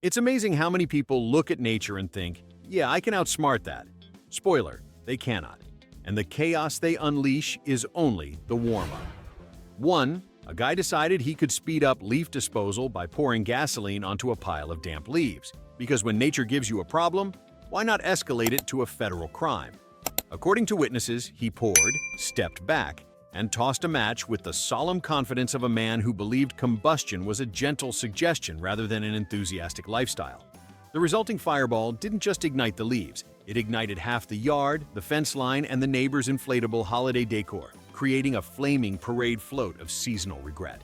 It's amazing how many people look at nature and think, yeah, I can outsmart that. Spoiler, they cannot. And the chaos they unleash is only the warm-up. 1. A guy decided he could speed up leaf disposal by pouring gasoline onto a pile of damp leaves. Because when nature gives you a problem, why not escalate it to a federal crime? According to witnesses, he poured, stepped back, and tossed a match with the solemn confidence of a man who believed combustion was a gentle suggestion rather than an enthusiastic lifestyle. The resulting fireball didn't just ignite the leaves, it ignited half the yard, the fence line, and the neighbor's inflatable holiday decor, creating a flaming parade float of seasonal regret.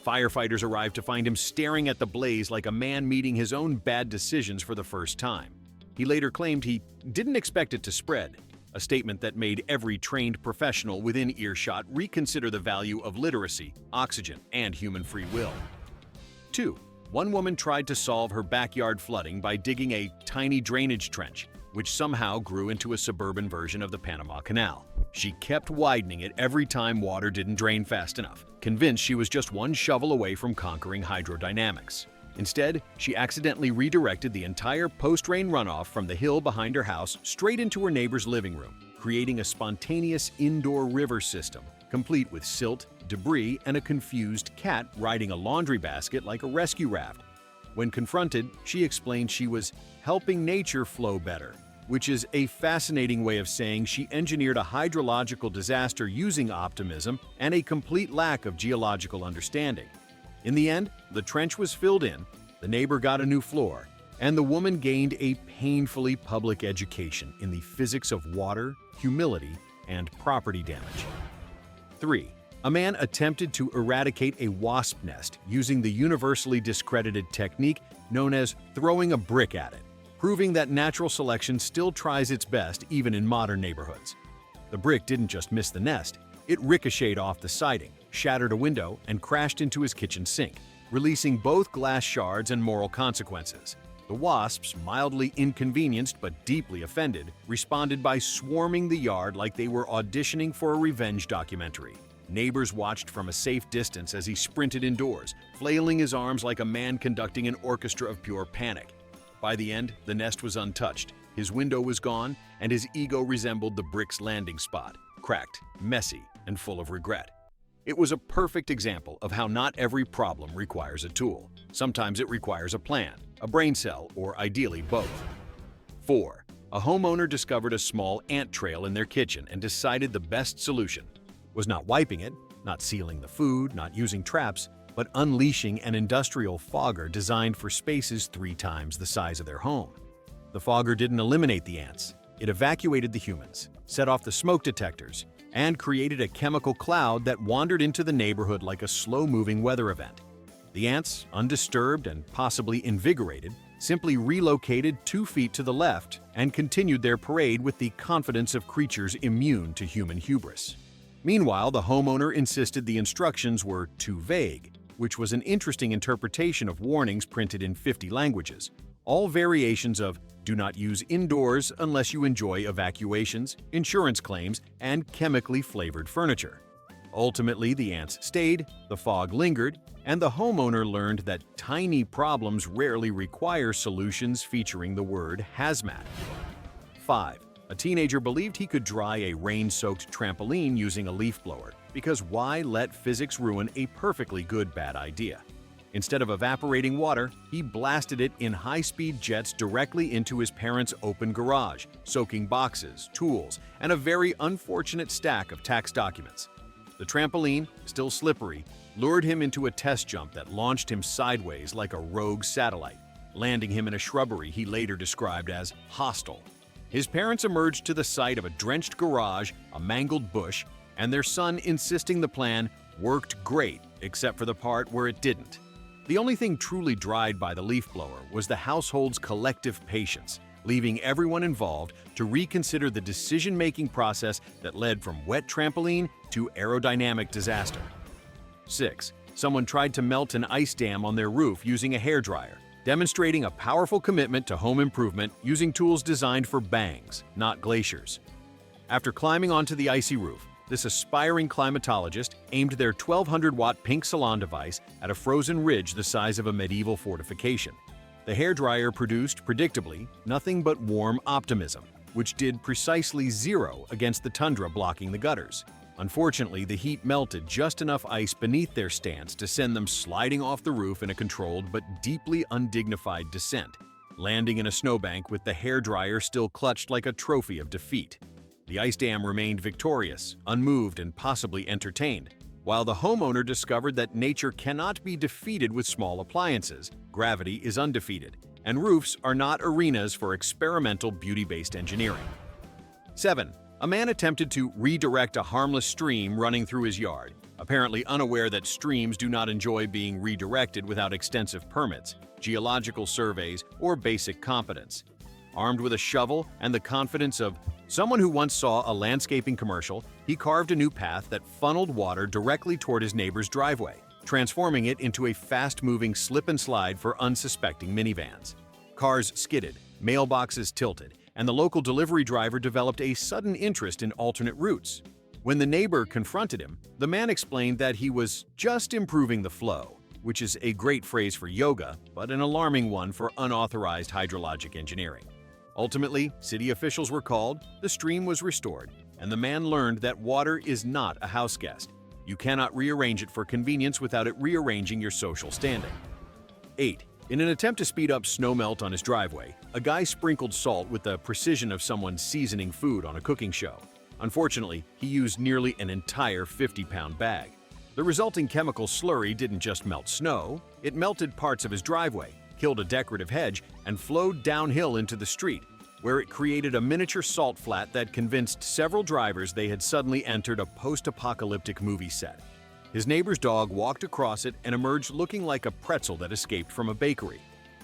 Firefighters arrived to find him staring at the blaze like a man meeting his own bad decisions for the first time. He later claimed he didn't expect it to spread, a statement that made every trained professional within earshot reconsider the value of literacy, oxygen, and human free will. 2. One woman tried to solve her backyard flooding by digging a tiny drainage trench, which somehow grew into a suburban version of the Panama Canal. She kept widening it every time water didn't drain fast enough, convinced she was just one shovel away from conquering hydrodynamics. Instead, she accidentally redirected the entire post-rain runoff from the hill behind her house straight into her neighbor's living room, creating a spontaneous indoor river system, complete with silt, debris, and a confused cat riding a laundry basket like a rescue raft. When confronted, she explained she was helping nature flow better, which is a fascinating way of saying she engineered a hydrological disaster using optimism and a complete lack of geological understanding. In the end, the trench was filled in, the neighbor got a new floor, and the woman gained a painfully public education in the physics of water, humility, and property damage. 3. A man attempted to eradicate a wasp nest using the universally discredited technique known as throwing a brick at it, proving that natural selection still tries its best even in modern neighborhoods. The brick didn't just miss the nest, it ricocheted off the siding, shattered a window, and crashed into his kitchen sink, releasing both glass shards and moral consequences. The wasps, mildly inconvenienced but deeply offended, responded by swarming the yard like they were auditioning for a revenge documentary. Neighbors watched from a safe distance as he sprinted indoors, flailing his arms like a man conducting an orchestra of pure panic. By the end, the nest was untouched, his window was gone, and his ego resembled the brick's landing spot, cracked, messy, and full of regret. It was a perfect example of how not every problem requires a tool. Sometimes it requires a plan, a brain cell, or ideally both. 4. A homeowner discovered a small ant trail in their kitchen and decided the best solution was not wiping it, not sealing the food, not using traps, but unleashing an industrial fogger designed for spaces 3 times the size of their home. The fogger didn't eliminate the ants. It evacuated the humans, set off the smoke detectors, and created a chemical cloud that wandered into the neighborhood like a slow-moving weather event. The ants, undisturbed and possibly invigorated, simply relocated 2 feet to the left and continued their parade with the confidence of creatures immune to human hubris. Meanwhile, the homeowner insisted the instructions were too vague, which was an interesting interpretation of warnings printed in 50 languages, all variations of "do not use indoors unless you enjoy evacuations, insurance claims, and chemically flavored furniture." Ultimately, the ants stayed, the fog lingered, and the homeowner learned that tiny problems rarely require solutions featuring the word hazmat. 5. A teenager believed he could dry a rain-soaked trampoline using a leaf blower, because why let physics ruin a perfectly good bad idea? Instead of evaporating water, he blasted it in high-speed jets directly into his parents' open garage, soaking boxes, tools, and a very unfortunate stack of tax documents. The trampoline, still slippery, lured him into a test jump that launched him sideways like a rogue satellite, landing him in a shrubbery he later described as hostile. His parents emerged to the sight of a drenched garage, a mangled bush, and their son insisting the plan worked great except for the part where it didn't. The only thing truly dried by the leaf blower was the household's collective patience, leaving everyone involved to reconsider the decision-making process that led from wet trampoline to aerodynamic disaster. 6. Someone tried to melt an ice dam on their roof using a hairdryer, demonstrating a powerful commitment to home improvement using tools designed for bangs, not glaciers. After climbing onto the icy roof, this aspiring climatologist aimed their 1,200-watt pink salon device at a frozen ridge the size of a medieval fortification. The hairdryer produced, predictably, nothing but warm optimism, which did precisely zero against the tundra blocking the gutters. Unfortunately, the heat melted just enough ice beneath their stance to send them sliding off the roof in a controlled but deeply undignified descent, landing in a snowbank with the hairdryer still clutched like a trophy of defeat. The ice dam remained victorious, unmoved, and possibly entertained, while the homeowner discovered that nature cannot be defeated with small appliances, gravity is undefeated, and roofs are not arenas for experimental beauty-based engineering. 7. A man attempted to redirect a harmless stream running through his yard, apparently unaware that streams do not enjoy being redirected without extensive permits, geological surveys, or basic competence. Armed with a shovel and the confidence of someone who once saw a landscaping commercial, he carved a new path that funneled water directly toward his neighbor's driveway, transforming it into a fast-moving slip and slide for unsuspecting minivans. Cars skidded, mailboxes tilted, and the local delivery driver developed a sudden interest in alternate routes. When the neighbor confronted him, the man explained that he was just improving the flow, which is a great phrase for yoga, but an alarming one for unauthorized hydrologic engineering. Ultimately, city officials were called, the stream was restored, and the man learned that water is not a houseguest. You cannot rearrange it for convenience without it rearranging your social standing. 8. In an attempt to speed up snowmelt on his driveway, a guy sprinkled salt with the precision of someone seasoning food on a cooking show. Unfortunately, he used nearly an entire 50-pound bag. The resulting chemical slurry didn't just melt snow, it melted parts of his driveway, killed a decorative hedge, and flowed downhill into the street, where it created a miniature salt flat that convinced several drivers they had suddenly entered a post-apocalyptic movie set. His neighbor's dog walked across it and emerged looking like a pretzel that escaped from a bakery.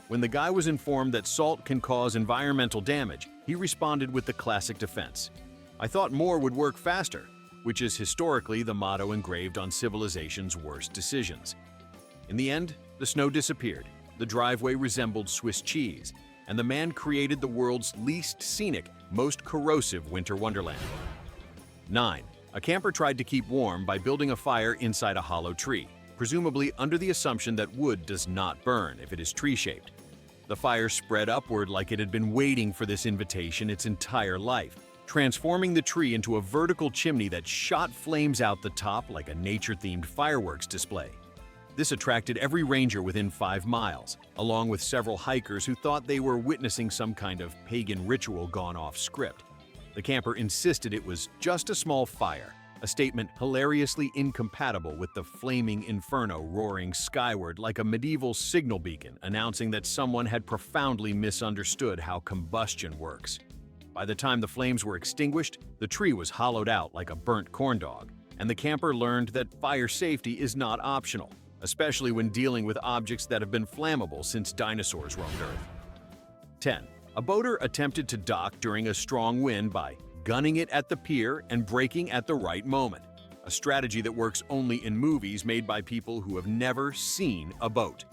When the guy was informed that salt can cause environmental damage, he responded with the classic defense: "I thought more would work faster," which is historically the motto engraved on civilization's worst decisions. In the end, the snow disappeared, the driveway resembled Swiss cheese, and the man created the world's least scenic, most corrosive winter wonderland. 9. A camper tried to keep warm by building a fire inside a hollow tree, presumably under the assumption that wood does not burn if it is tree-shaped. The fire spread upward like it had been waiting for this invitation its entire life, transforming the tree into a vertical chimney that shot flames out the top like a nature-themed fireworks display. This attracted every ranger within 5 miles, along with several hikers who thought they were witnessing some kind of pagan ritual gone off script. The camper insisted it was just a small fire, a statement hilariously incompatible with the flaming inferno roaring skyward like a medieval signal beacon announcing that someone had profoundly misunderstood how combustion works. By the time the flames were extinguished, the tree was hollowed out like a burnt corn dog, and the camper learned that fire safety is not optional, especially when dealing with objects that have been flammable since dinosaurs roamed Earth. 10. A boater attempted to dock during a strong wind by gunning it at the pier and braking at the right moment, a strategy that works only in movies made by people who have never seen a boat.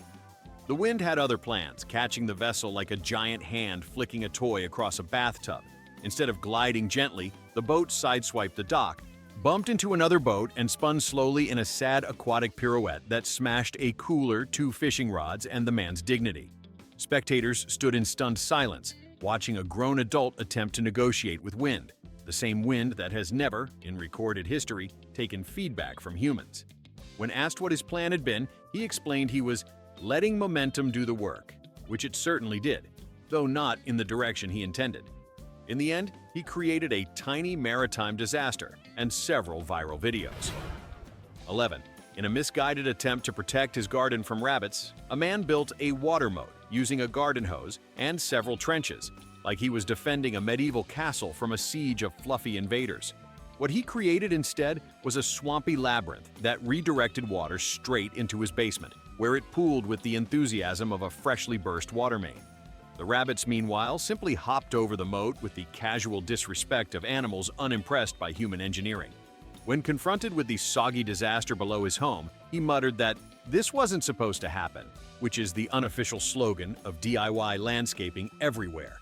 The wind had other plans, catching the vessel like a giant hand flicking a toy across a bathtub. Instead of gliding gently, the boat sideswiped the dock, bumped into another boat, and spun slowly in a sad aquatic pirouette that smashed a cooler, 2 fishing rods, and the man's dignity. Spectators stood in stunned silence, watching a grown adult attempt to negotiate with wind, the same wind that has never, in recorded history, taken feedback from humans. When asked what his plan had been, he explained he was letting momentum do the work, which it certainly did, though not in the direction he intended. In the end, he created a tiny maritime disaster and several viral videos. 11. In a misguided attempt to protect his garden from rabbits, a man built a water moat using a garden hose and several trenches, like he was defending a medieval castle from a siege of fluffy invaders. What he created instead was a swampy labyrinth that redirected water straight into his basement, where it pooled with the enthusiasm of a freshly burst water main. The rabbits, meanwhile, simply hopped over the moat with the casual disrespect of animals unimpressed by human engineering. When confronted with the soggy disaster below his home, he muttered that this wasn't supposed to happen, which is the unofficial slogan of DIY landscaping everywhere.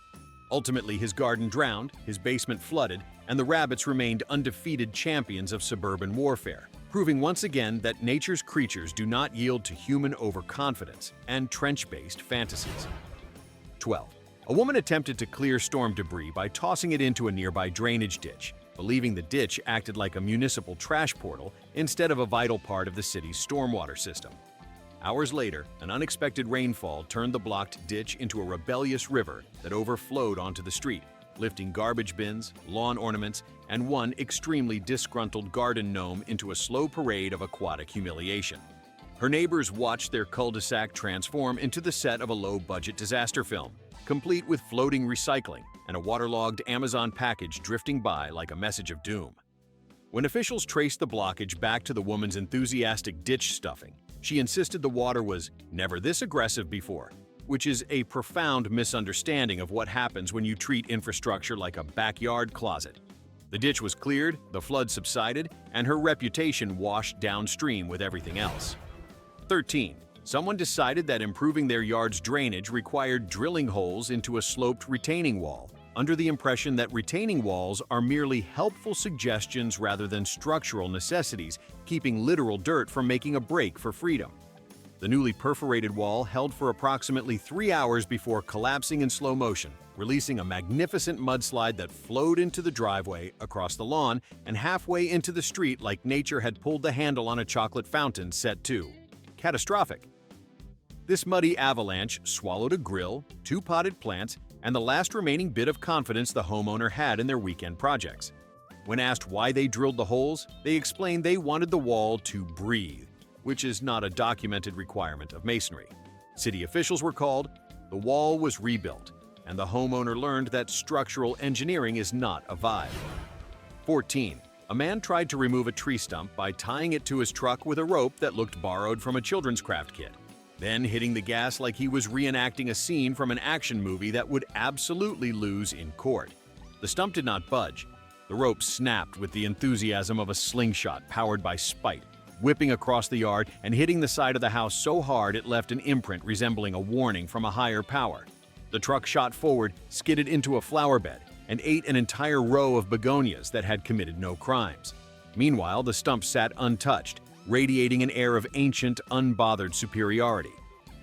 Ultimately, his garden drowned, his basement flooded, and the rabbits remained undefeated champions of suburban warfare, proving once again that nature's creatures do not yield to human overconfidence and trench-based fantasies. 12. A woman attempted to clear storm debris by tossing it into a nearby drainage ditch, believing the ditch acted like a municipal trash portal instead of a vital part of the city's stormwater system. Hours later, an unexpected rainfall turned the blocked ditch into a rebellious river that overflowed onto the street, lifting garbage bins, lawn ornaments, and one extremely disgruntled garden gnome into a slow parade of aquatic humiliation. Her neighbors watched their cul-de-sac transform into the set of a low-budget disaster film, complete with floating recycling and a waterlogged Amazon package drifting by like a message of doom. When officials traced the blockage back to the woman's enthusiastic ditch stuffing, she insisted the water was never this aggressive before, which is a profound misunderstanding of what happens when you treat infrastructure like a backyard closet. The ditch was cleared, the flood subsided, and her reputation washed downstream with everything else. 13. Someone decided that improving their yard's drainage required drilling holes into a sloped retaining wall, under the impression that retaining walls are merely helpful suggestions rather than structural necessities, keeping literal dirt from making a break for freedom. The newly perforated wall held for approximately 3 hours before collapsing in slow motion, releasing a magnificent mudslide that flowed into the driveway, across the lawn, and halfway into the street like nature had pulled the handle on a chocolate fountain set to. Catastrophic. This muddy avalanche swallowed a grill, 2 potted plants, and the last remaining bit of confidence the homeowner had in their weekend projects. When asked why they drilled the holes, they explained they wanted the wall to breathe, which is not a documented requirement of masonry. City officials were called, the wall was rebuilt, and the homeowner learned that structural engineering is not a vibe. 14. A man tried to remove a tree stump by tying it to his truck with a rope that looked borrowed from a children's craft kit, then hitting the gas like he was reenacting a scene from an action movie that would absolutely lose in court. The stump did not budge. The rope snapped with the enthusiasm of a slingshot powered by spite, whipping across the yard and hitting the side of the house so hard it left an imprint resembling a warning from a higher power. The truck shot forward, skidded into a flower bed, and ate an entire row of begonias that had committed no crimes. Meanwhile, the stump sat untouched, radiating an air of ancient, unbothered superiority.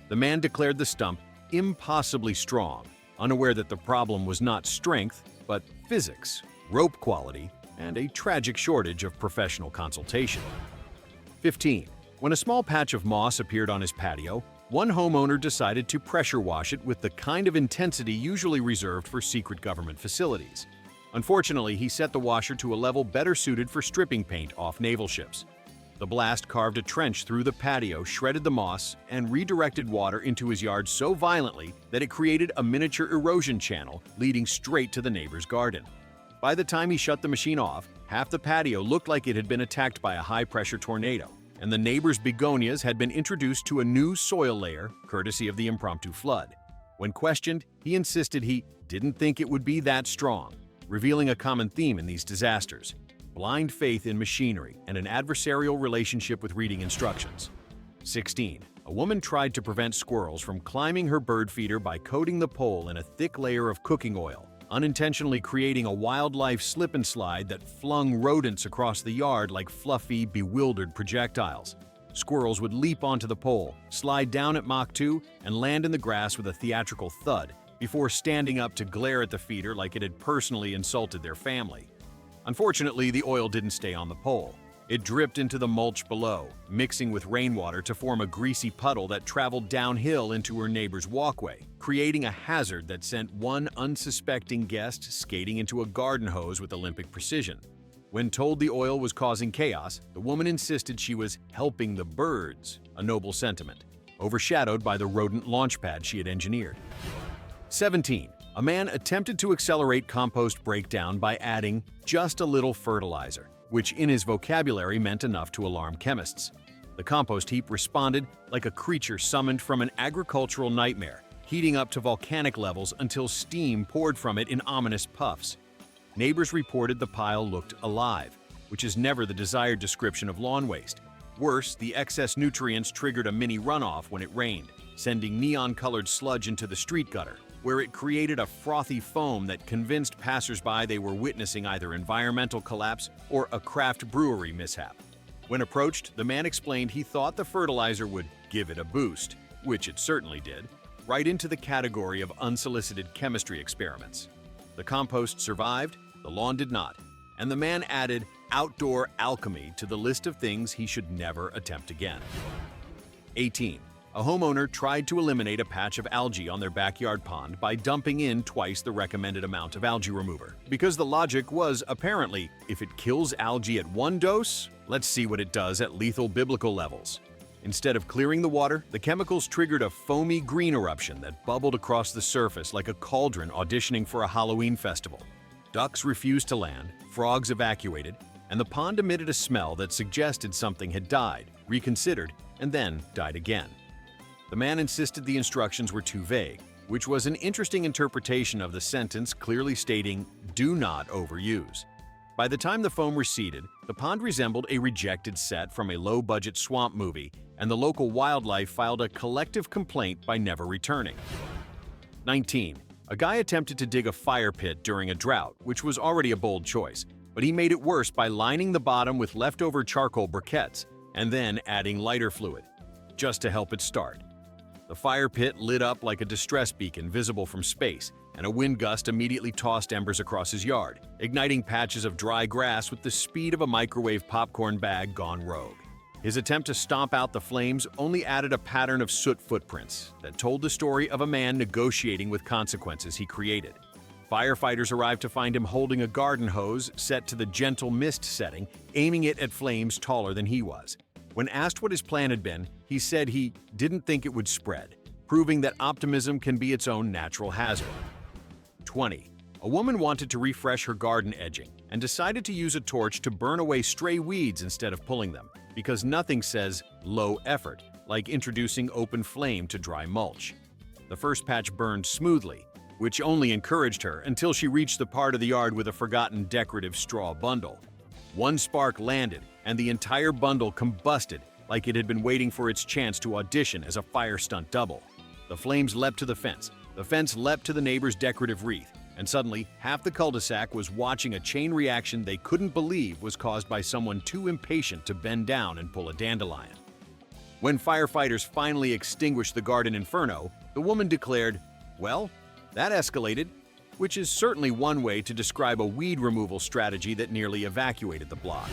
The man declared the stump impossibly strong, unaware that the problem was not strength, but physics, rope quality, and a tragic shortage of professional consultation. 15. When a small patch of moss appeared on his patio, one homeowner decided to pressure wash it with the kind of intensity usually reserved for secret government facilities. Unfortunately, he set the washer to a level better suited for stripping paint off naval ships. The blast carved a trench through the patio, shredded the moss, and redirected water into his yard so violently that it created a miniature erosion channel leading straight to the neighbor's garden. By the time he shut the machine off, half the patio looked like it had been attacked by a high-pressure tornado, and the neighbor's begonias had been introduced to a new soil layer, courtesy of the impromptu flood. When questioned, he insisted he didn't think it would be that strong, revealing a common theme in these disasters: blind faith in machinery and an adversarial relationship with reading instructions. 16. A woman tried to prevent squirrels from climbing her bird feeder by coating the pole in a thick layer of cooking oil, unintentionally creating a wildlife slip and slide that flung rodents across the yard like fluffy, bewildered projectiles. Squirrels would leap onto the pole, slide down at Mach 2, and land in the grass with a theatrical thud, before standing up to glare at the feeder like it had personally insulted their family. Unfortunately, the oil didn't stay on the pole. It dripped into the mulch below, mixing with rainwater to form a greasy puddle that traveled downhill into her neighbor's walkway, creating a hazard that sent one unsuspecting guest skating into a garden hose with Olympic precision. When told the oil was causing chaos, the woman insisted she was helping the birds, a noble sentiment, overshadowed by the rodent launchpad she had engineered. 17. A man attempted to accelerate compost breakdown by adding just a little fertilizer, which in his vocabulary meant enough to alarm chemists. The compost heap responded like a creature summoned from an agricultural nightmare, heating up to volcanic levels until steam poured from it in ominous puffs. Neighbors reported the pile looked alive, which is never the desired description of lawn waste. Worse, the excess nutrients triggered a mini runoff when it rained, sending neon-colored sludge into the street gutter, where it created a frothy foam that convinced passersby they were witnessing either environmental collapse or a craft brewery mishap. When approached, the man explained he thought the fertilizer would give it a boost, which it certainly did, right into the category of unsolicited chemistry experiments. The compost survived, the lawn did not, and the man added outdoor alchemy to the list of things he should never attempt again. 18. A homeowner tried to eliminate a patch of algae on their backyard pond by dumping in twice the recommended amount of algae remover. Because the logic was, apparently, if it kills algae at one dose, let's see what it does at lethal biblical levels. Instead of clearing the water, the chemicals triggered a foamy green eruption that bubbled across the surface like a cauldron auditioning for a Halloween festival. Ducks refused to land, frogs evacuated, and the pond emitted a smell that suggested something had died, reconsidered, and then died again. The man insisted the instructions were too vague, which was an interesting interpretation of the sentence clearly stating, "Do not overuse." By the time the foam receded, the pond resembled a rejected set from a low-budget swamp movie, and the local wildlife filed a collective complaint by never returning. 19. A guy attempted to dig a fire pit during a drought, which was already a bold choice, but he made it worse by lining the bottom with leftover charcoal briquettes and then adding lighter fluid, just to help it start. The fire pit lit up like a distress beacon visible from space, and a wind gust immediately tossed embers across his yard, igniting patches of dry grass with the speed of a microwave popcorn bag gone rogue. His attempt to stomp out the flames only added a pattern of soot footprints that told the story of a man negotiating with consequences he created. Firefighters arrived to find him holding a garden hose set to the gentle mist setting, aiming it at flames taller than he was. When asked what his plan had been, he said he didn't think it would spread, proving that optimism can be its own natural hazard. 20. A woman wanted to refresh her garden edging and decided to use a torch to burn away stray weeds instead of pulling them, because nothing says low effort like introducing open flame to dry mulch. The first patch burned smoothly, which only encouraged her until she reached the part of the yard with a forgotten decorative straw bundle. One spark landed, and the entire bundle combusted like it had been waiting for its chance to audition as a fire stunt double. The flames leapt to the fence leapt to the neighbor's decorative wreath, and suddenly half the cul-de-sac was watching a chain reaction they couldn't believe was caused by someone too impatient to bend down and pull a dandelion. When firefighters finally extinguished the garden inferno, the woman declared, "Well, that escalated," which is certainly one way to describe a weed removal strategy that nearly evacuated the block.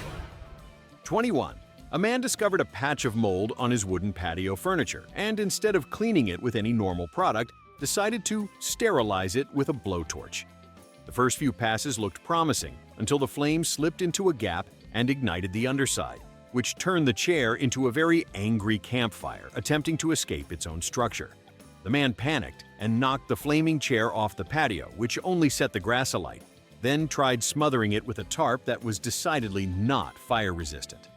21. A man discovered a patch of mold on his wooden patio furniture, and instead of cleaning it with any normal product, decided to sterilize it with a blowtorch. The first few passes looked promising until the flames slipped into a gap and ignited the underside, which turned the chair into a very angry campfire attempting to escape its own structure. The man panicked and knocked the flaming chair off the patio, which only set the grass alight, then tried smothering it with a tarp that was decidedly not fire-resistant.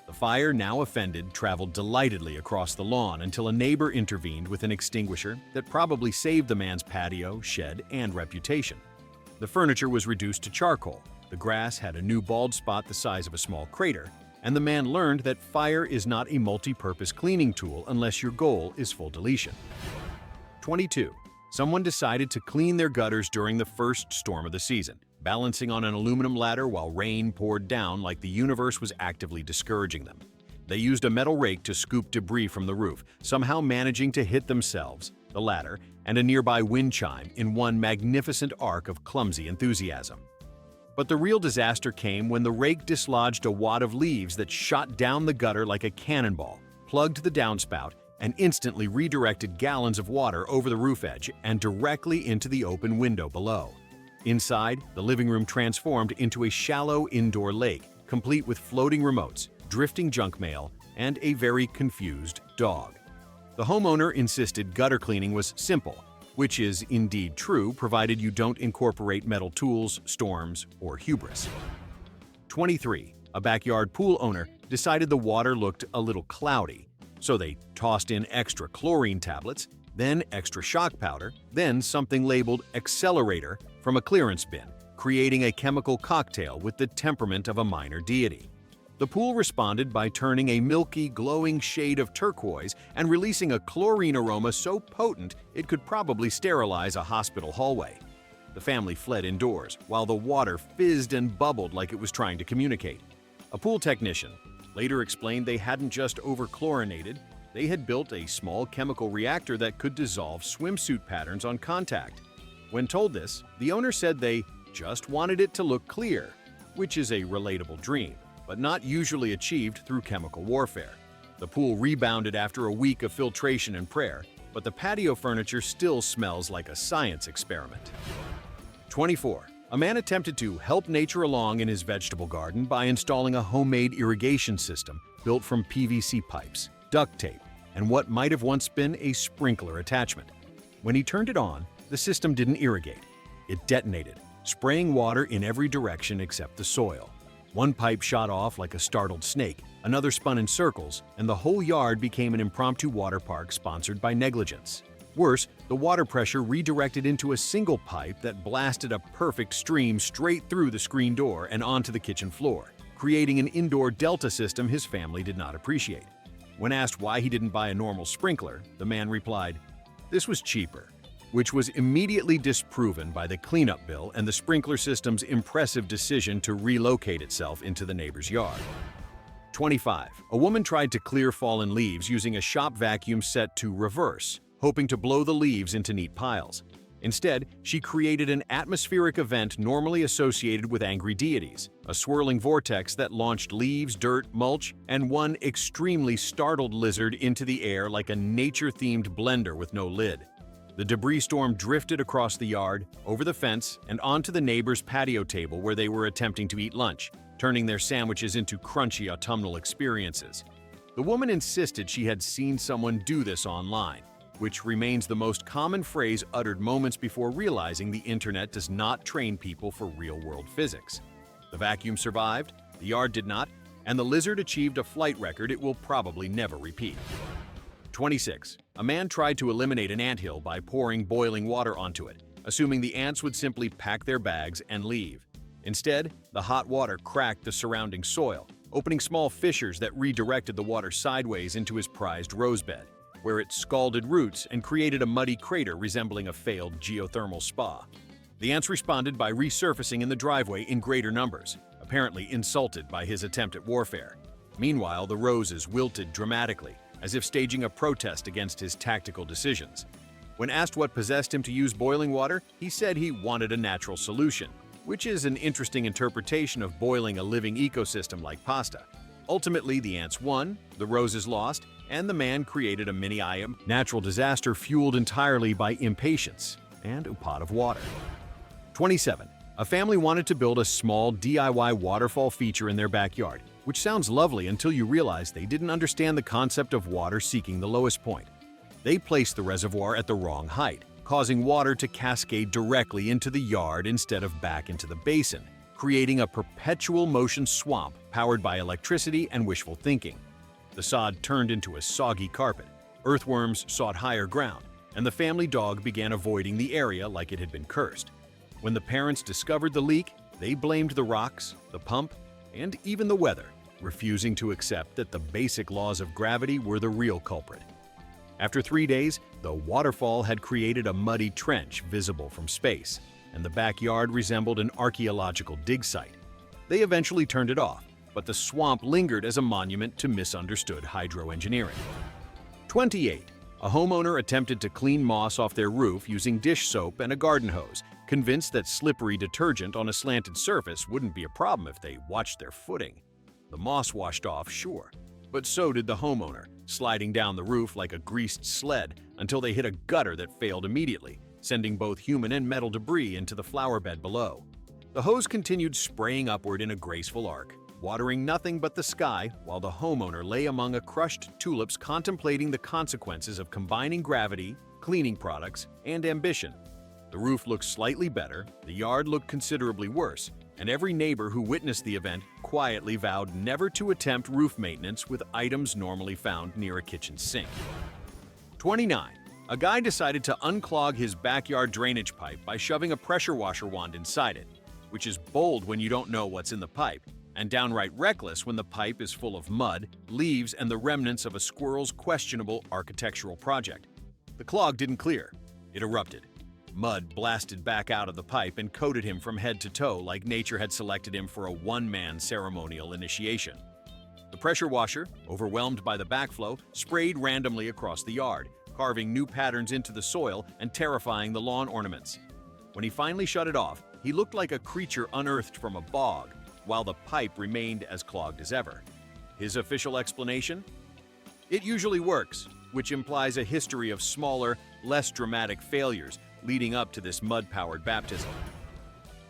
The fire, now offended, traveled delightedly across the lawn until a neighbor intervened with an extinguisher that probably saved the man's patio, shed, and reputation. The furniture was reduced to charcoal, the grass had a new bald spot the size of a small crater, and the man learned that fire is not a multi-purpose cleaning tool unless your goal is full deletion. 22. Someone decided to clean their gutters during the first storm of the season, balancing on an aluminum ladder while rain poured down like the universe was actively discouraging them. They used a metal rake to scoop debris from the roof, somehow managing to hit themselves, the ladder, and a nearby wind chime in one magnificent arc of clumsy enthusiasm. But the real disaster came when the rake dislodged a wad of leaves that shot down the gutter like a cannonball, plugged the downspout, and instantly redirected gallons of water over the roof edge and directly into the open window below. Inside, the living room transformed into a shallow indoor lake, complete with floating remotes, drifting junk mail, and a very confused dog. The homeowner insisted gutter cleaning was simple, which is indeed true provided you don't incorporate metal tools, storms, or hubris. 23. A backyard pool owner decided the water looked a little cloudy, so they tossed in extra chlorine tablets, then extra shock powder, then something labeled accelerator from a clearance bin, creating a chemical cocktail with the temperament of a minor deity. The pool responded by turning a milky, glowing shade of turquoise and releasing a chlorine aroma so potent it could probably sterilize a hospital hallway. The family fled indoors, while the water fizzed and bubbled like it was trying to communicate. A pool technician later explained they hadn't just over-chlorinated, They had built a small chemical reactor that could dissolve swimsuit patterns on contact. When told this, the owner said they just wanted it to look clear, which is a relatable dream, but not usually achieved through chemical warfare. The pool rebounded after a week of filtration and prayer, but the patio furniture still smells like a science experiment. 24. A man attempted to help nature along in his vegetable garden by installing a homemade irrigation system built from PVC pipes, duct tape, and what might have once been a sprinkler attachment. When he turned it on, the system didn't irrigate. It detonated, spraying water in every direction except the soil. One pipe shot off like a startled snake, another spun in circles, and the whole yard became an impromptu water park sponsored by negligence. Worse, the water pressure redirected into a single pipe that blasted a perfect stream straight through the screen door and onto the kitchen floor, creating an indoor delta system his family did not appreciate. When asked why he didn't buy a normal sprinkler, the man replied, "This was cheaper," which was immediately disproven by the cleanup bill and the sprinkler system's impressive decision to relocate itself into the neighbor's yard. 25. A woman tried to clear fallen leaves using a shop vacuum set to reverse, hoping to blow the leaves into neat piles. Instead, she created an atmospheric event normally associated with angry deities, a swirling vortex that launched leaves, dirt, mulch, and one extremely startled lizard into the air like a nature-themed blender with no lid. The debris storm drifted across the yard, over the fence, and onto the neighbor's patio table where they were attempting to eat lunch, turning their sandwiches into crunchy autumnal experiences. The woman insisted she had seen someone do this online, which remains the most common phrase uttered moments before realizing the internet does not train people for real-world physics. The vacuum survived, the yard did not, and the lizard achieved a flight record it will probably never repeat. 26. A man tried to eliminate an anthill by pouring boiling water onto it, assuming the ants would simply pack their bags and leave. Instead, the hot water cracked the surrounding soil, opening small fissures that redirected the water sideways into his prized rosebed, where it scalded roots and created a muddy crater resembling a failed geothermal spa. The ants responded by resurfacing in the driveway in greater numbers, apparently insulted by his attempt at warfare. Meanwhile, the roses wilted dramatically, as if staging a protest against his tactical decisions. When asked what possessed him to use boiling water, he said he wanted a natural solution, which is an interesting interpretation of boiling a living ecosystem like pasta. Ultimately, the ants won, the roses lost, and the man created a mini-I.M. natural disaster fueled entirely by impatience and a pot of water. 27. A family wanted to build a small DIY waterfall feature in their backyard, which sounds lovely until you realize they didn't understand the concept of water seeking the lowest point. They placed the reservoir at the wrong height, causing water to cascade directly into the yard instead of back into the basin, creating a perpetual motion swamp powered by electricity and wishful thinking. The sod turned into a soggy carpet, earthworms sought higher ground, and the family dog began avoiding the area like it had been cursed. When the parents discovered the leak, they blamed the rocks, the pump, and even the weather, refusing to accept that the basic laws of gravity were the real culprit. After 3 days, the waterfall had created a muddy trench visible from space, and the backyard resembled an archaeological dig site. They eventually turned it off, but the swamp lingered as a monument to misunderstood hydroengineering. 28. A homeowner attempted to clean moss off their roof using dish soap and a garden hose, convinced that slippery detergent on a slanted surface wouldn't be a problem if they watched their footing. The moss washed off, sure, but so did the homeowner, sliding down the roof like a greased sled until they hit a gutter that failed immediately, sending both human and metal debris into the flower bed below. The hose continued spraying upward in a graceful arc, watering nothing but the sky while the homeowner lay among a crushed tulips contemplating the consequences of combining gravity, cleaning products, and ambition. The roof looked slightly better, the yard looked considerably worse, and every neighbor who witnessed the event quietly vowed never to attempt roof maintenance with items normally found near a kitchen sink. 29. A guy decided to unclog his backyard drainage pipe by shoving a pressure washer wand inside it, which is bold when you don't know what's in the pipe, and downright reckless when the pipe is full of mud, leaves, and the remnants of a squirrel's questionable architectural project. The clog didn't clear. It erupted. Mud blasted back out of the pipe and coated him from head to toe like nature had selected him for a one-man ceremonial initiation. The pressure washer, overwhelmed by the backflow, sprayed randomly across the yard, carving new patterns into the soil and terrifying the lawn ornaments. When he finally shut it off, he looked like a creature unearthed from a bog, while the pipe remained as clogged as ever. His official explanation? It usually works, which implies a history of smaller, less dramatic failures leading up to this mud-powered baptism.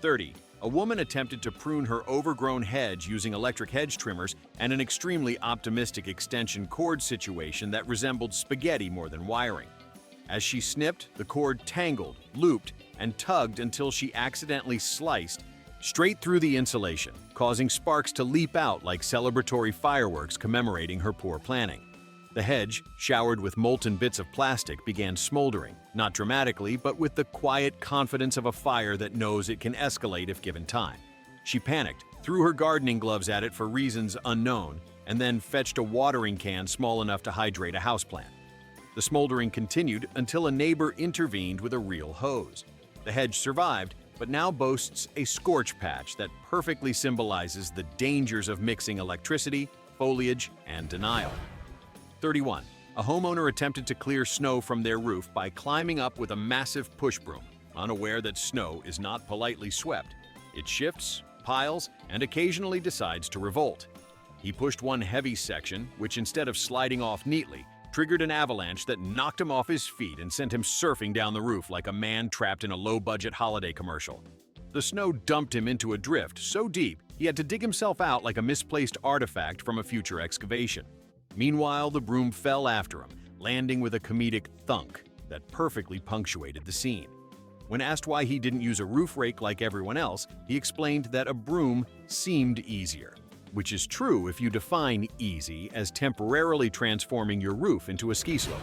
30. A woman attempted to prune her overgrown hedge using electric hedge trimmers and an extremely optimistic extension cord situation that resembled spaghetti more than wiring. As she snipped, the cord tangled, looped, and tugged until she accidentally sliced straight through the insulation, causing sparks to leap out like celebratory fireworks commemorating her poor planning. The hedge, showered with molten bits of plastic, began smoldering, not dramatically, but with the quiet confidence of a fire that knows it can escalate if given time. She panicked, threw her gardening gloves at it for reasons unknown, and then fetched a watering can small enough to hydrate a houseplant. The smoldering continued until a neighbor intervened with a real hose. The hedge survived, but now boasts a scorch patch that perfectly symbolizes the dangers of mixing electricity, foliage, and denial. 31. A homeowner attempted to clear snow from their roof by climbing up with a massive push broom, unaware that snow is not politely swept. It shifts, piles, and occasionally decides to revolt. He pushed one heavy section, which instead of sliding off neatly, triggered an avalanche that knocked him off his feet and sent him surfing down the roof like a man trapped in a low-budget holiday commercial. The snow dumped him into a drift so deep he had to dig himself out like a misplaced artifact from a future excavation. Meanwhile, the broom fell after him, landing with a comedic thunk that perfectly punctuated the scene. When asked why he didn't use a roof rake like everyone else, he explained that a broom seemed easier, which is true if you define easy as temporarily transforming your roof into a ski slope.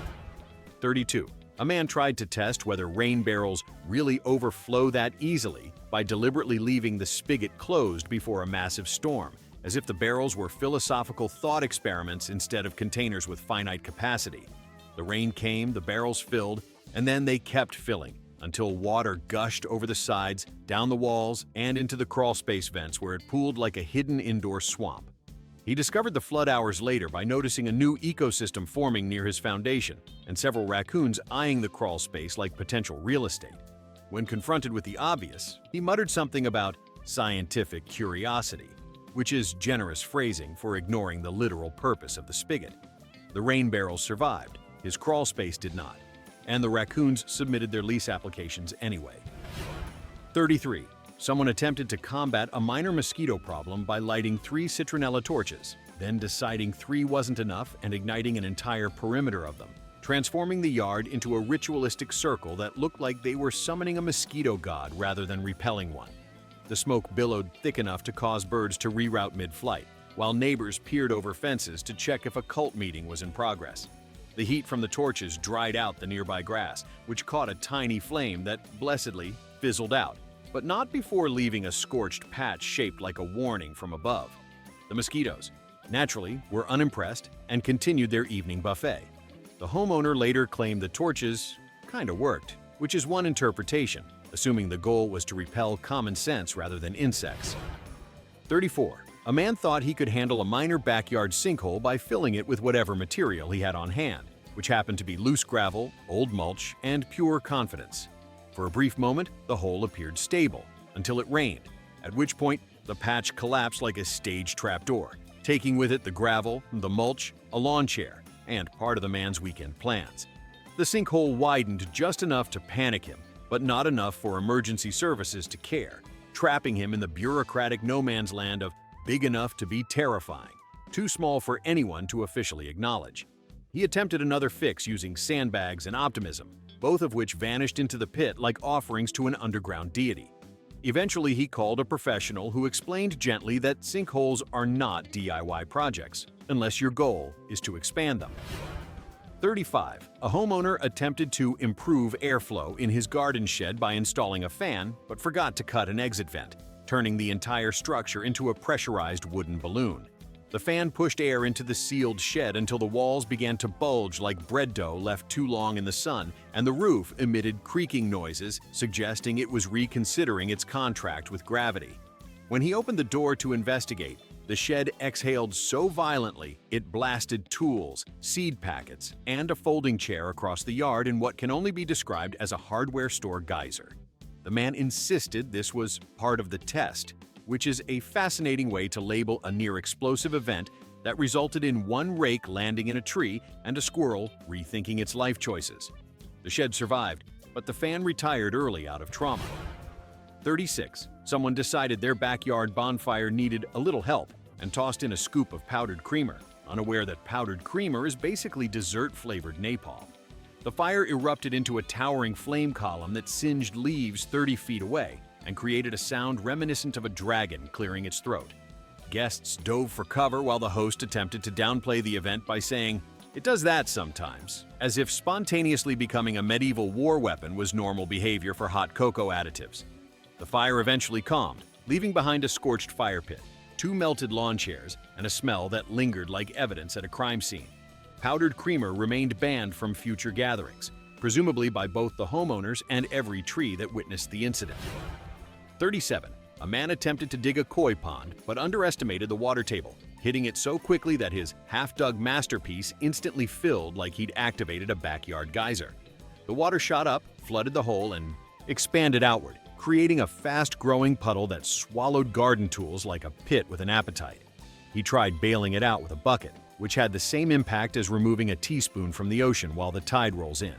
32. A man tried to test whether rain barrels really overflow that easily by deliberately leaving the spigot closed before a massive storm, as if the barrels were philosophical thought experiments instead of containers with finite capacity. The rain came, the barrels filled, and then they kept filling until water gushed over the sides, down the walls, and into the crawlspace vents where it pooled like a hidden indoor swamp. He discovered the flood hours later by noticing a new ecosystem forming near his foundation and several raccoons eyeing the crawlspace like potential real estate. When confronted with the obvious, he muttered something about scientific curiosity, which is generous phrasing for ignoring the literal purpose of the spigot. The rain barrels survived, his crawlspace did not, and the raccoons submitted their lease applications anyway. 33. Someone attempted to combat a minor mosquito problem by lighting 3 citronella torches, then deciding 3 wasn't enough and igniting an entire perimeter of them, transforming the yard into a ritualistic circle that looked like they were summoning a mosquito god rather than repelling one. The smoke billowed thick enough to cause birds to reroute mid-flight, while neighbors peered over fences to check if a cult meeting was in progress. The heat from the torches dried out the nearby grass, which caught a tiny flame that, blessedly, fizzled out, but not before leaving a scorched patch shaped like a warning from above. The mosquitoes, naturally, were unimpressed and continued their evening buffet. The homeowner later claimed the torches kinda worked, which is one interpretation, assuming the goal was to repel common sense rather than insects. 34. A man thought he could handle a minor backyard sinkhole by filling it with whatever material he had on hand, which happened to be loose gravel, old mulch, and pure confidence. For a brief moment, the hole appeared stable, until it rained, at which point the patch collapsed like a staged trapdoor, taking with it the gravel, the mulch, a lawn chair, and part of the man's weekend plans. The sinkhole widened just enough to panic him, but not enough for emergency services to care, trapping him in the bureaucratic no man's land of big enough to be terrifying, too small for anyone to officially acknowledge. He attempted another fix using sandbags and optimism, both of which vanished into the pit like offerings to an underground deity. Eventually, he called a professional who explained gently that sinkholes are not DIY projects, unless your goal is to expand them. 35. A homeowner attempted to improve airflow in his garden shed by installing a fan, but forgot to cut an exit vent, turning the entire structure into a pressurized wooden balloon. The fan pushed air into the sealed shed until the walls began to bulge like bread dough left too long in the sun, and the roof emitted creaking noises, suggesting it was reconsidering its contract with gravity. When he opened the door to investigate, The shed exhaled so violently it blasted tools, seed packets, and a folding chair across the yard in what can only be described as a hardware store geyser. The man insisted this was part of the test, which is a fascinating way to label a near-explosive event that resulted in one rake landing in a tree and a squirrel rethinking its life choices. The shed survived, but the fan retired early out of trauma. 36. Someone decided their backyard bonfire needed a little help and tossed in a scoop of powdered creamer, unaware that powdered creamer is basically dessert-flavored napalm. The fire erupted into a towering flame column that singed leaves 30 feet away and created a sound reminiscent of a dragon clearing its throat. Guests dove for cover while the host attempted to downplay the event by saying, "It does that sometimes," as if spontaneously becoming a medieval war weapon was normal behavior for hot cocoa additives. The fire eventually calmed, leaving behind a scorched fire pit, 2 melted lawn chairs, and a smell that lingered like evidence at a crime scene. Powdered creamer remained banned from future gatherings, presumably by both the homeowners and every tree that witnessed the incident. 37. A man attempted to dig a koi pond but underestimated the water table, hitting it so quickly that his half-dug masterpiece instantly filled like he'd activated a backyard geyser. The water shot up, flooded the hole, and expanded outward, creating a fast-growing puddle that swallowed garden tools like a pit with an appetite. He tried bailing it out with a bucket, which had the same impact as removing a teaspoon from the ocean while the tide rolls in.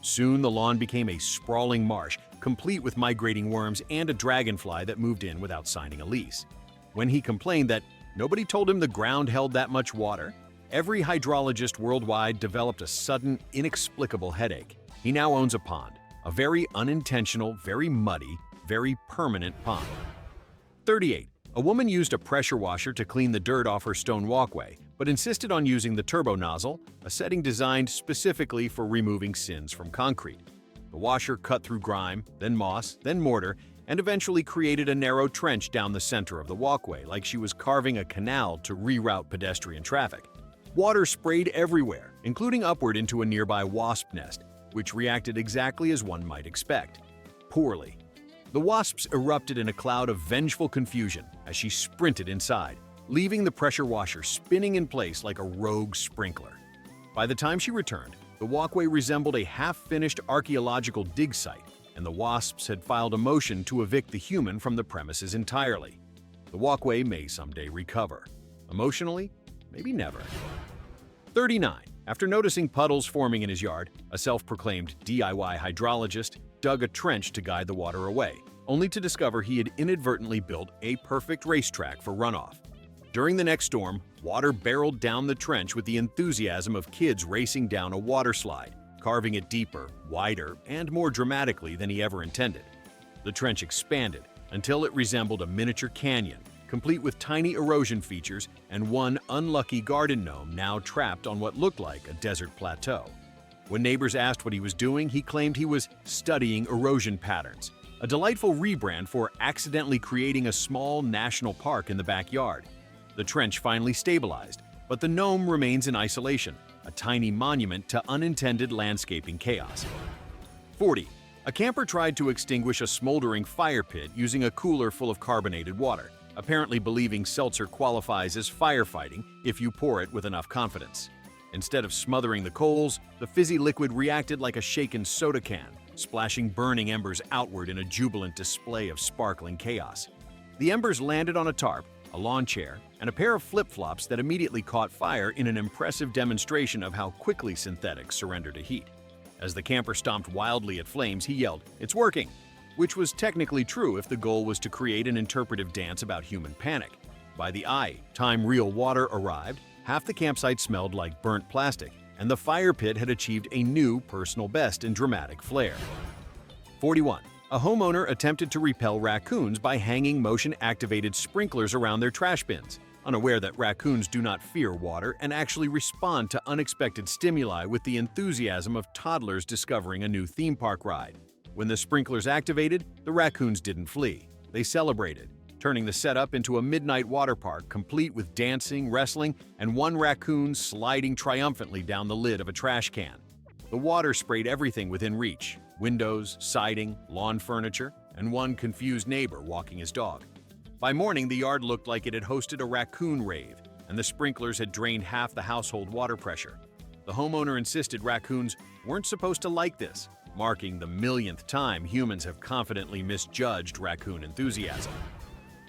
Soon the lawn became a sprawling marsh, complete with migrating worms and a dragonfly that moved in without signing a lease. When he complained that nobody told him the ground held that much water, every hydrologist worldwide developed a sudden, inexplicable headache. He now owns a pond, a very unintentional, very muddy, very permanent pond. 38. A woman used a pressure washer to clean the dirt off her stone walkway, but insisted on using the turbo nozzle, a setting designed specifically for removing sins from concrete. The washer cut through grime, then moss, then mortar, and eventually created a narrow trench down the center of the walkway, like she was carving a canal to reroute pedestrian traffic. Water sprayed everywhere, including upward into a nearby wasp nest, which reacted exactly as one might expect. Poorly. The wasps erupted in a cloud of vengeful confusion as she sprinted inside, leaving the pressure washer spinning in place like a rogue sprinkler. By the time she returned, the walkway resembled a half-finished archaeological dig site, and the wasps had filed a motion to evict the human from the premises entirely. The walkway may someday recover. Emotionally, maybe never. 39. After noticing puddles forming in his yard, a self-proclaimed DIY hydrologist dug a trench to guide the water away, only to discover he had inadvertently built a perfect racetrack for runoff. During the next storm, water barreled down the trench with the enthusiasm of kids racing down a water slide, carving it deeper, wider, and more dramatically than he ever intended. The trench expanded until it resembled a miniature canyon, complete with tiny erosion features and one unlucky garden gnome now trapped on what looked like a desert plateau. When neighbors asked what he was doing, he claimed he was studying erosion patterns, a delightful rebrand for accidentally creating a small national park in the backyard. The trench finally stabilized, but the gnome remains in isolation, a tiny monument to unintended landscaping chaos. 40. A camper tried to extinguish a smoldering fire pit using a cooler full of carbonated water, apparently believing seltzer qualifies as firefighting if you pour it with enough confidence. Instead of smothering the coals, the fizzy liquid reacted like a shaken soda can, splashing burning embers outward in a jubilant display of sparkling chaos. The embers landed on a tarp, a lawn chair, and a pair of flip-flops that immediately caught fire in an impressive demonstration of how quickly synthetics surrender to heat. As the camper stomped wildly at flames, he yelled, "It's working!" which was technically true if the goal was to create an interpretive dance about human panic. By the time real water arrived, half the campsite smelled like burnt plastic, and the fire pit had achieved a new personal best in dramatic flair. 41. A homeowner attempted to repel raccoons by hanging motion-activated sprinklers around their trash bins, unaware that raccoons do not fear water and actually respond to unexpected stimuli with the enthusiasm of toddlers discovering a new theme park ride. When the sprinklers activated, the raccoons didn't flee. They celebrated, turning the setup into a midnight water park complete with dancing, wrestling, and one raccoon sliding triumphantly down the lid of a trash can. The water sprayed everything within reach: windows, siding, lawn furniture, and one confused neighbor walking his dog. By morning, the yard looked like it had hosted a raccoon rave, and the sprinklers had drained half the household water pressure. The homeowner insisted raccoons weren't supposed to like this, marking the millionth time humans have confidently misjudged raccoon enthusiasm.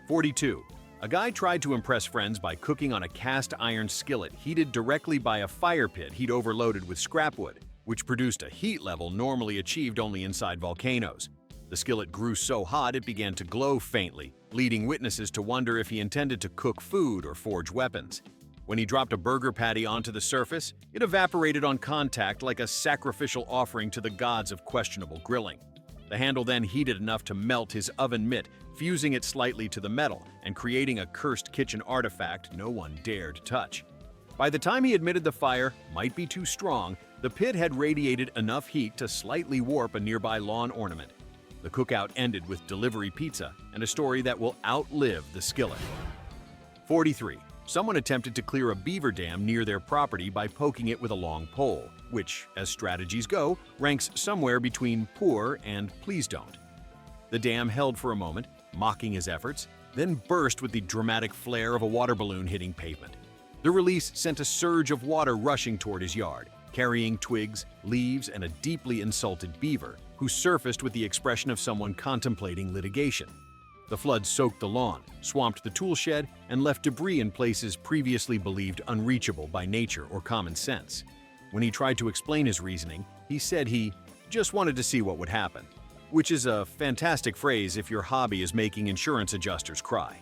42. A guy tried to impress friends by cooking on a cast iron skillet heated directly by a fire pit he'd overloaded with scrap wood, which produced a heat level normally achieved only inside volcanoes. The skillet grew so hot it began to glow faintly, leading witnesses to wonder if he intended to cook food or forge weapons. When he dropped a burger patty onto the surface, it evaporated on contact like a sacrificial offering to the gods of questionable grilling. The handle then heated enough to melt his oven mitt, fusing it slightly to the metal and creating a cursed kitchen artifact no one dared touch. By the time he admitted the fire might be too strong, the pit had radiated enough heat to slightly warp a nearby lawn ornament. The cookout ended with delivery pizza and a story that will outlive the skillet. 43. Someone attempted to clear a beaver dam near their property by poking it with a long pole, which, as strategies go, ranks somewhere between poor and please don't. The dam held for a moment, mocking his efforts, then burst with the dramatic flare of a water balloon hitting pavement. The release sent a surge of water rushing toward his yard, carrying twigs, leaves, and a deeply insulted beaver, who surfaced with the expression of someone contemplating litigation. The flood soaked the lawn, swamped the tool shed, and left debris in places previously believed unreachable by nature or common sense. When he tried to explain his reasoning, he said he just wanted to see what would happen, which is a fantastic phrase if your hobby is making insurance adjusters cry.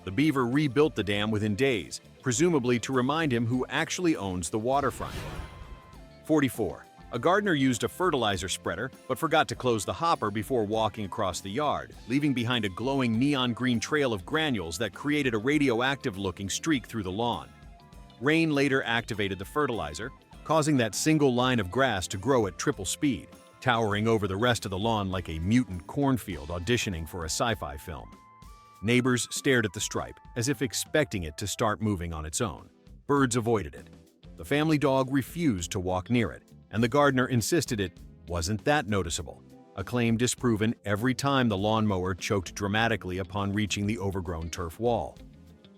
The beaver rebuilt the dam within days, presumably to remind him who actually owns the waterfront. 44. A gardener used a fertilizer spreader but forgot to close the hopper before walking across the yard, leaving behind a glowing neon green trail of granules that created a radioactive-looking streak through the lawn. Rain later activated the fertilizer, causing that single line of grass to grow at triple speed, towering over the rest of the lawn like a mutant cornfield auditioning for a sci-fi film. Neighbors stared at the stripe, as if expecting it to start moving on its own. Birds avoided it. The family dog refused to walk near it, and the gardener insisted it wasn't that noticeable, a claim disproven every time the lawnmower choked dramatically upon reaching the overgrown turf wall.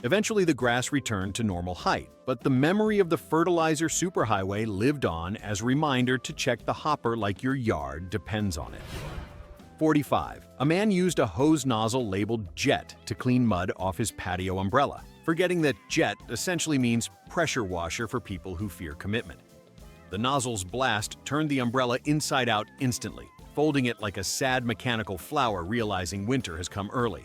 Eventually, the grass returned to normal height, but the memory of the fertilizer superhighway lived on as a reminder to check the hopper like your yard depends on it. 45. A man used a hose nozzle labeled Jet to clean mud off his patio umbrella, forgetting that Jet essentially means pressure washer for people who fear commitment. The nozzle's blast turned the umbrella inside out instantly, folding it like a sad mechanical flower realizing winter has come early.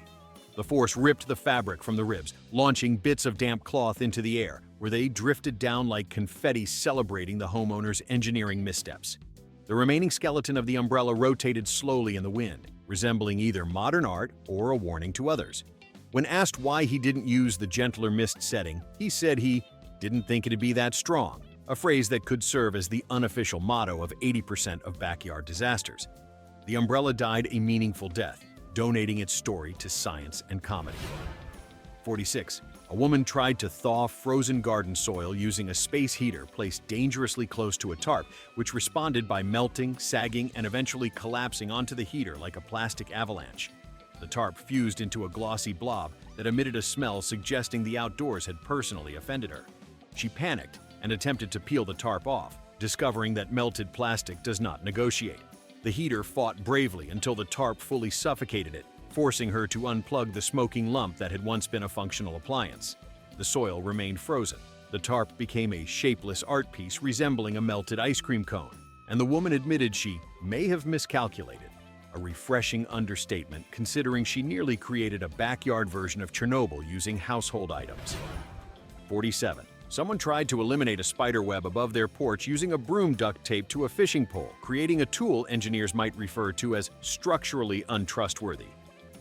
The force ripped the fabric from the ribs, launching bits of damp cloth into the air, where they drifted down like confetti celebrating the homeowner's engineering missteps. The remaining skeleton of the umbrella rotated slowly in the wind, resembling either modern art or a warning to others. When asked why he didn't use the gentler mist setting, he said he didn't think it'd be that strong, a phrase that could serve as the unofficial motto of 80% of backyard disasters. The umbrella died a meaningful death, donating its story to science and comedy. 46. A woman tried to thaw frozen garden soil using a space heater placed dangerously close to a tarp, which responded by melting, sagging, and eventually collapsing onto the heater like a plastic avalanche. The tarp fused into a glossy blob that emitted a smell suggesting the outdoors had personally offended her. She panicked and attempted to peel the tarp off, discovering that melted plastic does not negotiate. The heater fought bravely until the tarp fully suffocated it, forcing her to unplug the smoking lump that had once been a functional appliance. The soil remained frozen. The tarp became a shapeless art piece resembling a melted ice cream cone, and the woman admitted she may have miscalculated. A refreshing understatement considering she nearly created a backyard version of Chernobyl using household items. 47. Someone tried to eliminate a spider web above their porch using a broom duct taped to a fishing pole, creating a tool engineers might refer to as structurally untrustworthy.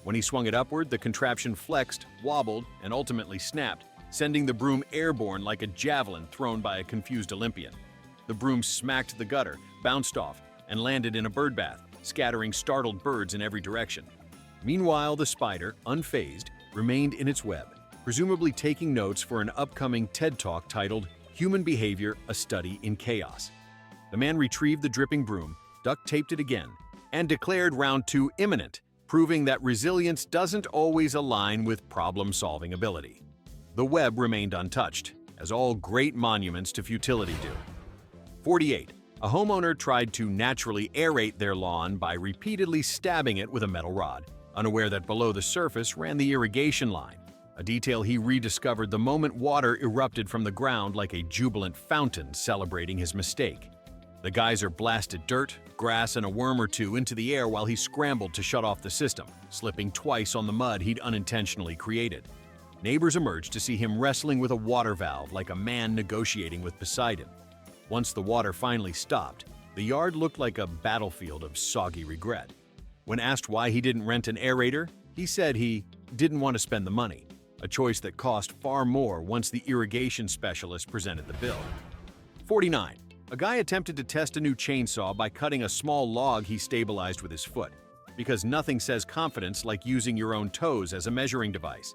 When he swung it upward, the contraption flexed, wobbled, and ultimately snapped, sending the broom airborne like a javelin thrown by a confused Olympian. The broom smacked the gutter, bounced off, and landed in a birdbath, scattering startled birds in every direction. Meanwhile, the spider, unfazed, remained in its web, presumably taking notes for an upcoming TED Talk titled Human Behavior: A Study in Chaos. The man retrieved the dripping broom, duct taped it again, and declared round 2 imminent, proving that resilience doesn't always align with problem-solving ability. The web remained untouched, as all great monuments to futility do. 48. A homeowner tried to naturally aerate their lawn by repeatedly stabbing it with a metal rod, unaware that below the surface ran the irrigation line, a detail he rediscovered the moment water erupted from the ground like a jubilant fountain celebrating his mistake. The geyser blasted dirt, grass, and a worm or two into the air while he scrambled to shut off the system, slipping twice on the mud he'd unintentionally created. Neighbors emerged to see him wrestling with a water valve like a man negotiating with Poseidon. Once the water finally stopped, the yard looked like a battlefield of soggy regret. When asked why he didn't rent an aerator, he said he didn't want to spend the money, a choice that cost far more once the irrigation specialist presented the bill. 49. A guy attempted to test a new chainsaw by cutting a small log he stabilized with his foot, because nothing says confidence like using your own toes as a measuring device.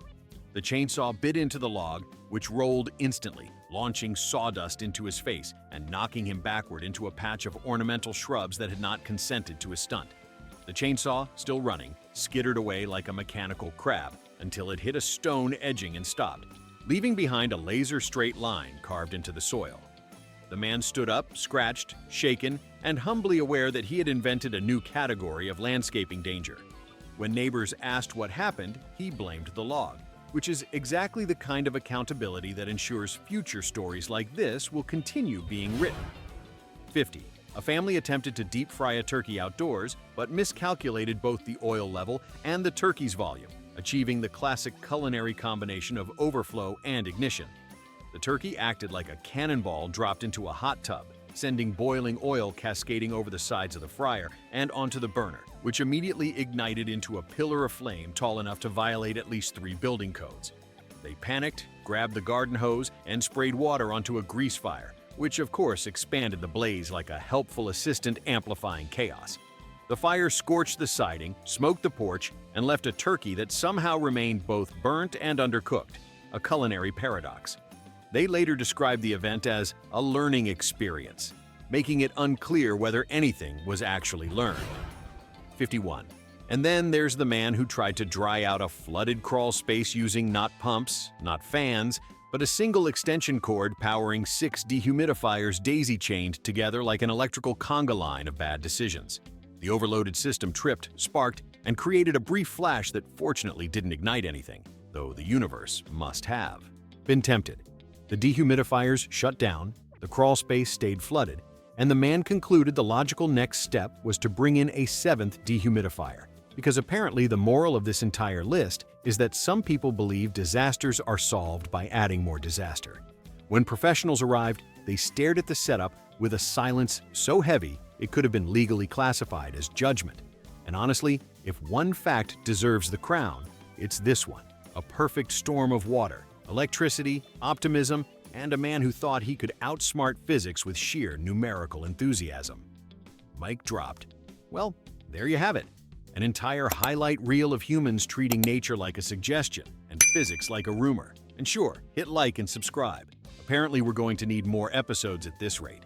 The chainsaw bit into the log, which rolled instantly, launching sawdust into his face and knocking him backward into a patch of ornamental shrubs that had not consented to his stunt. The chainsaw, still running, skittered away like a mechanical crab until it hit a stone edging and stopped, leaving behind a laser-straight line carved into the soil. The man stood up, scratched, shaken, and humbly aware that he had invented a new category of landscaping danger. When neighbors asked what happened, he blamed the log, which is exactly the kind of accountability that ensures future stories like this will continue being written. 50. A family attempted to deep fry a turkey outdoors, but miscalculated both the oil level and the turkey's volume, achieving the classic culinary combination of overflow and ignition. The turkey acted like a cannonball dropped into a hot tub, sending boiling oil cascading over the sides of the fryer and onto the burner, which immediately ignited into a pillar of flame tall enough to violate at least 3 building codes. They panicked, grabbed the garden hose, and sprayed water onto a grease fire, which of course expanded the blaze like a helpful assistant amplifying chaos. The fire scorched the siding, smoked the porch, and left a turkey that somehow remained both burnt and undercooked, a culinary paradox. They later described the event as a learning experience, making it unclear whether anything was actually learned. 51. And then there's the man who tried to dry out a flooded crawl space using not pumps, not fans, but a single extension cord powering 6 dehumidifiers daisy-chained together like an electrical conga line of bad decisions. The overloaded system tripped, sparked, and created a brief flash that fortunately didn't ignite anything, though the universe must have been tempted. The dehumidifiers shut down, the crawl space stayed flooded, and the man concluded the logical next step was to bring in a 7th dehumidifier, because apparently the moral of this entire list is that some people believe disasters are solved by adding more disaster. When professionals arrived, they stared at the setup with a silence so heavy it could have been legally classified as judgment. And honestly, if one fact deserves the crown, it's this one: a perfect storm of water, electricity, optimism, and a man who thought he could outsmart physics with sheer numerical enthusiasm. Mic dropped. Well, there you have it. An entire highlight reel of humans treating nature like a suggestion and physics like a rumor. And sure, hit like and subscribe. Apparently we're going to need more episodes at this rate.